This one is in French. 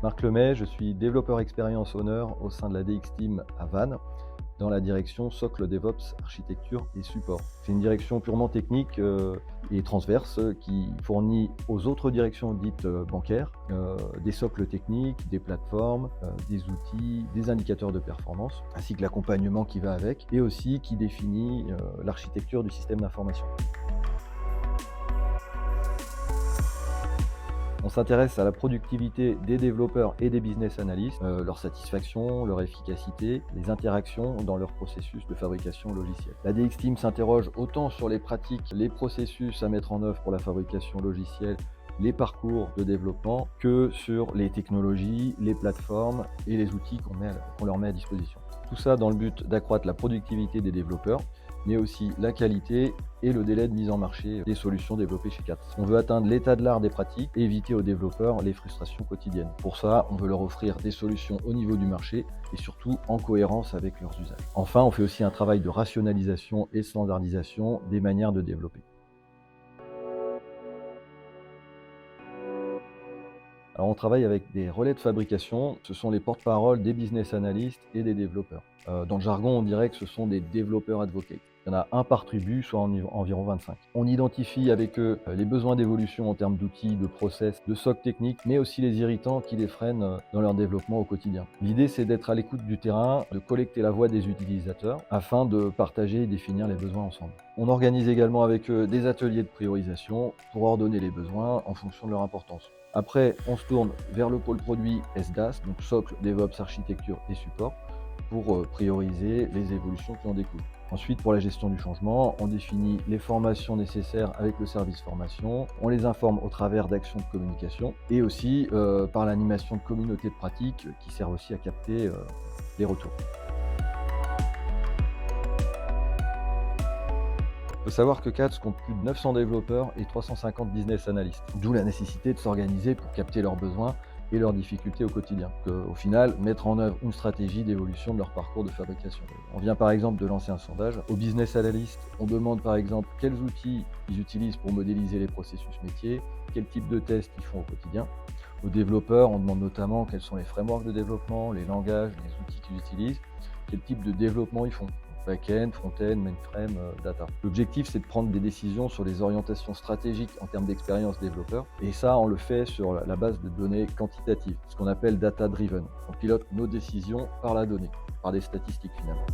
Marc Lemay, je suis développeur expérience owner au sein de la DX Team à Vannes, dans la direction socle DevOps, architecture et support. C'est une direction purement technique et transverse qui fournit aux autres directions dites bancaires des socles techniques, des plateformes, des outils, des indicateurs de performance, ainsi que l'accompagnement qui va avec, et aussi qui définit l'architecture du système d'information. On s'intéresse à la productivité des développeurs et des business analysts, leur satisfaction, leur efficacité, les interactions dans leur processus de fabrication logicielle. La DX Team s'interroge autant sur les pratiques, les processus à mettre en œuvre pour la fabrication logicielle, les parcours de développement, que sur les technologies, les plateformes et les outils qu'on leur met à disposition. Tout ça dans le but d'accroître la productivité des développeurs, mais aussi la qualité et le délai de mise en marché des solutions développées chez CAT. On veut atteindre l'état de l'art des pratiques et éviter aux développeurs les frustrations quotidiennes. Pour ça, on veut leur offrir des solutions au niveau du marché et surtout en cohérence avec leurs usages. Enfin, on fait aussi un travail de rationalisation et standardisation des manières de développer. Alors, on travaille avec des relais de fabrication, ce sont les porte-paroles des business analysts et des développeurs. Dans le jargon, on dirait que ce sont des développeurs advocates. Il y en a un par tribu, soit environ 25. On identifie avec eux les besoins d'évolution en termes d'outils, de process, de socle technique, mais aussi les irritants qui les freinent dans leur développement au quotidien. L'idée, c'est d'être à l'écoute du terrain, de collecter la voix des utilisateurs afin de partager et définir les besoins ensemble. On organise également avec eux des ateliers de priorisation pour ordonner les besoins en fonction de leur importance. Après, on se tourne vers le pôle produit SDAS, donc socle, DevOps, architecture et support, pour prioriser les évolutions qui en découlent. Ensuite, pour la gestion du changement, on définit les formations nécessaires avec le service formation, on les informe au travers d'actions de communication et aussi par l'animation de communautés de pratiques qui servent aussi à capter les retours. Il faut savoir que CATS compte plus de 900 développeurs et 350 business analysts, d'où la nécessité de s'organiser pour capter leurs besoins et leurs difficultés au quotidien. Au final, mettre en œuvre une stratégie d'évolution de leur parcours de fabrication. On vient par exemple de lancer un sondage. Aux business analysts, on demande par exemple quels outils ils utilisent pour modéliser les processus métiers, quel type de tests ils font au quotidien. Aux développeurs, on demande notamment quels sont les frameworks de développement, les langages, les outils qu'ils utilisent, quel type de développement ils font. Back-end, front-end, mainframe, data. L'objectif, c'est de prendre des décisions sur les orientations stratégiques en termes d'expérience développeur. Et ça, on le fait sur la base de données quantitatives, ce qu'on appelle data-driven. On pilote nos décisions par la donnée, par des statistiques finalement.